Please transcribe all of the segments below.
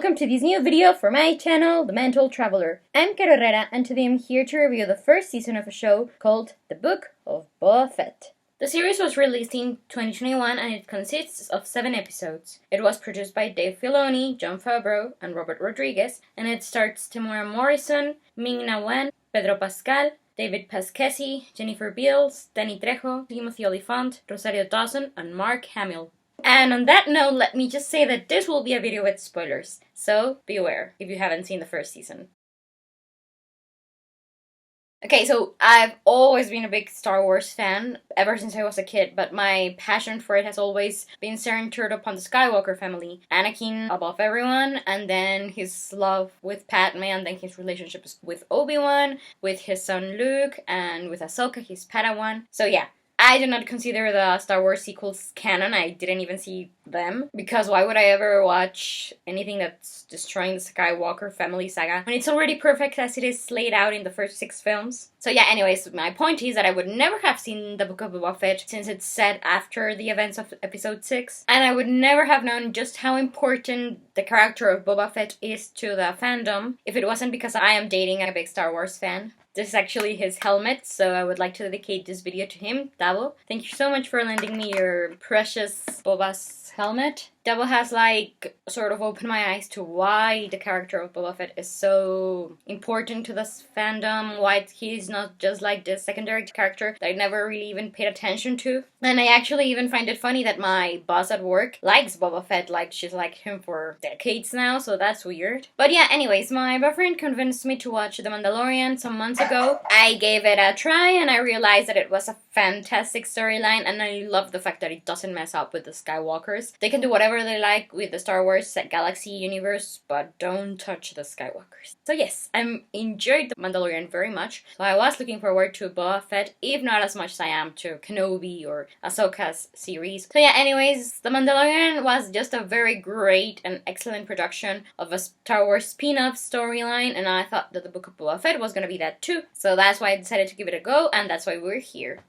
welcome to this new video for my channel, The Mental Traveler. I'm Caro Herrera, and today I'm here to review the first season of a show called The Book of Boba Fett. The series was released in 2021 and it consists of 7 episodes. It was produced by Dave Filoni, Jon Favreau, and Robert Rodriguez, and it stars Temuera Morrison, Ming-Na, Pedro Pascal, David Pasquesi, Jennifer Beals, Danny Trejo, Timothy Olyphant, Rosario Dawson, and Mark Hamill. And on that note, let me just say that this will be a video with spoilers, so beware if you haven't seen the first season. Okay, so I've always been a big Star Wars fan, ever since I was a kid, but my passion for it has always been centered upon the Skywalker family. Anakin above everyone, and then his love with Padme, and then his relationships with Obi-Wan, with his son Luke, and with Ahsoka, his Padawan. So yeah. I do not consider the Star Wars sequels canon. I didn't even see them, because why would I ever watch anything that's destroying the Skywalker family saga when it's already perfect as it is laid out in the first 6 films? So yeah, anyways, my point is that I would never have seen the Book of Boba Fett since it's set after the events of episode 6, and I would never have known just how important the character of Boba Fett is to the fandom if it wasn't because I am dating a big Star Wars fan. This is actually his helmet, so I would like to dedicate this video to him, Davo. Thank you so much for lending me your precious Boba's helmet. Davo has, sort of opened my eyes to why the character of Boba Fett is so important to this fandom, why he's not just like the secondary character that I never really even paid attention to. And I actually even find it funny that my boss at work likes Boba Fett, she's liked him for decades now, so that's weird. But yeah, anyways, my boyfriend convinced me to watch The Mandalorian some months ago. I gave it a try and I realized that it was a fantastic storyline, and I love the fact that it doesn't mess up with the Skywalkers. They can do whatever they like with the Star Wars galaxy universe, but don't touch the Skywalkers. So yes, I enjoyed The Mandalorian very much, so I was looking forward to Boba Fett, if not as much as I am to Kenobi or Ahsoka's series. So yeah, anyways, The Mandalorian was just a very great and excellent production of a Star Wars spin-off storyline, and I thought that the Book of Boba Fett was gonna be that too, so that's why I decided to give it a go, and that's why we're here.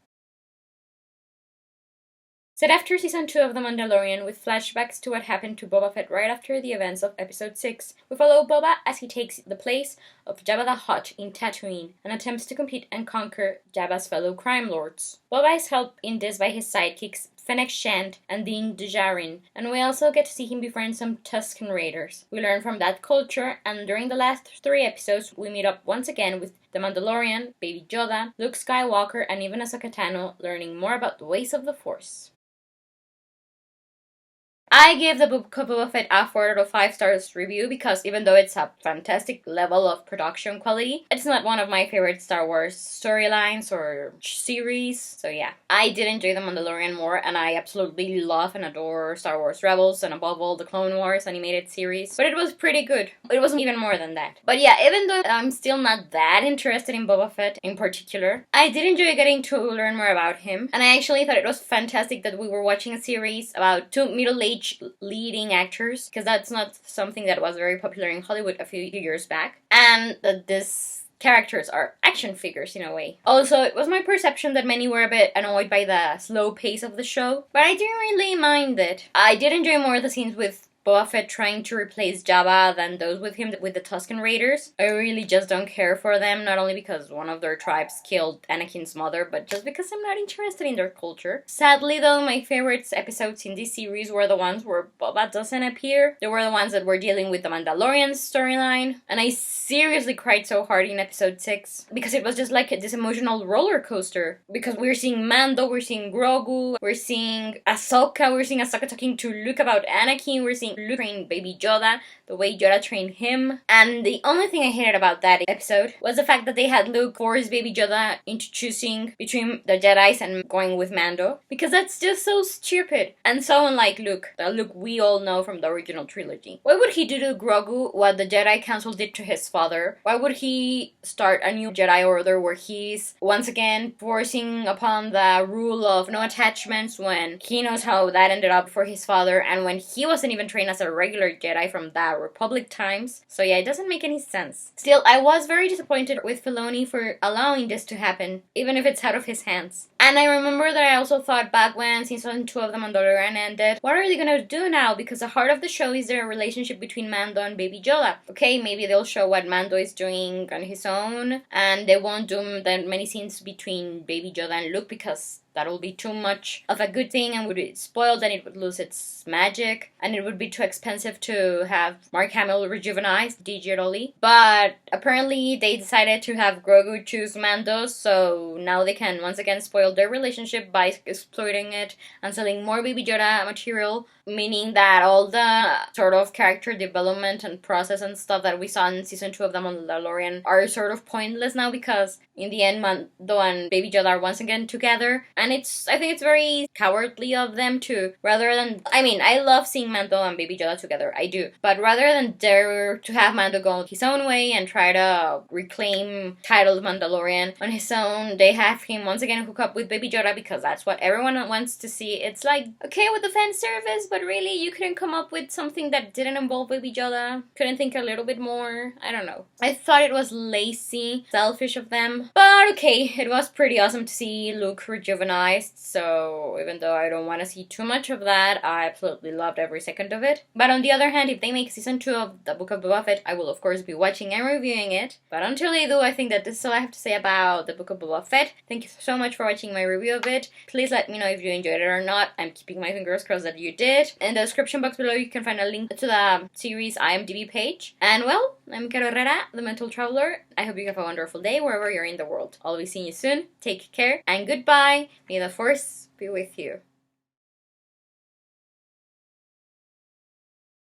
Set after Season 2 of The Mandalorian, with flashbacks to what happened to Boba Fett right after the events of Episode 6, we follow Boba as he takes the place of Jabba the Hutt in Tatooine and attempts to compete and conquer Jabba's fellow crime lords. Boba is helped in this by his sidekicks Fennec Shand and Din Djarin, and we also get to see him befriend some Tusken Raiders. We learn from that culture, and during the last 3 episodes, we meet up once again with the Mandalorian, Baby Yoda, Luke Skywalker, and even Ahsoka Tano, learning more about the ways of the Force. I gave the Book of Boba Fett a 4 out of 5 stars review because even though it's a fantastic level of production quality, it's not one of my favorite Star Wars storylines or series. So yeah, I did enjoy The Mandalorian more, and I absolutely love and adore Star Wars Rebels and above all the Clone Wars animated series. But it was pretty good. It wasn't even more than that. But yeah, even though I'm still not that interested in Boba Fett in particular, I did enjoy getting to learn more about him. And I actually thought it was fantastic that we were watching a series about 2 middle-aged leading actors, because that's not something that was very popular in Hollywood a few years back, and that these characters are action figures in a way. Also, it was my perception that many were a bit annoyed by the slow pace of the show, but I didn't really mind it. I did enjoy more of the scenes with Boba Fett trying to replace Jabba than those with him with the Tusken Raiders. I really just don't care for them, not only because one of their tribes killed Anakin's mother, but just because I'm not interested in their culture. Sadly though, my favorite episodes in this series were the ones where Boba doesn't appear. They were the ones that were dealing with the Mandalorian storyline, and I seriously cried so hard in episode 6 because it was just like this emotional roller coaster, because we're seeing Mando, we're seeing Grogu, we're seeing Ahsoka talking to Luke about Anakin, we're seeing Luke train Baby Yoda, the way Yoda trained him. And the only thing I hated about that episode was the fact that they had Luke force Baby Yoda into choosing between the Jedis and going with Mando, because that's just so stupid and so unlike Luke, the Luke we all know from the original trilogy. Why would he do to Grogu what the Jedi Council did to his father? Why would he start a new Jedi Order where he's once again forcing upon the rule of no attachments when he knows how that ended up for his father, and when he wasn't even trained serving as a regular Jedi from the Republic times. So yeah, it doesn't make any sense. Still, I was very disappointed with Filoni for allowing this to happen, even if it's out of his hands. And I remember that I also thought back when season 2 of The Mandalorian ended, what are they gonna do now? Because the heart of the show is the relationship between Mando and Baby Yoda. Okay, maybe they'll show what Mando is doing on his own, and they won't do that many scenes between Baby Yoda and Luke, because that will be too much of a good thing and would be spoiled and it would lose its magic. And it would be too expensive to have Mark Hamill rejuvenized digitally. But apparently they decided to have Grogu choose Mando, so now they can once again spoil their relationship by exploiting it and selling more Baby Yoda material. Meaning that all the sort of character development and process and stuff that we saw in season 2 of The Mandalorian are sort of pointless now, because in the end Mando and Baby Yoda are once again together. And I think it's very cowardly of them to, rather than, I mean, I love seeing Mando and Baby Yoda together, I do. But rather than dare to have Mando go his own way and try to reclaim titled Mandalorian on his own, they have him once again hook up with Baby Yoda because that's what everyone wants to see. It's like, okay with the fan service, but really, you couldn't come up with something that didn't involve Baby Yoda? Couldn't think a little bit more? I don't know. I thought it was lazy, selfish of them. But okay, it was pretty awesome to see Luke rejuvenized, so even though I don't want to see too much of that, I absolutely loved every second of it. But on the other hand, if they make season 2 of the Book of Boba Fett, I will of course be watching and reviewing it. But until they do, I think that this is all I have to say about the Book of Boba Fett. Thank you so much for watching my review of it. Please let me know if you enjoyed it or not. I'm keeping my fingers crossed that you did. In the description box below, you can find a link to the series IMDb page. And well, I'm Caro Herrera, the Mental Traveler. I hope you have a wonderful day wherever you're in the world. I'll be seeing you soon. Take care and goodbye. May the Force be with you.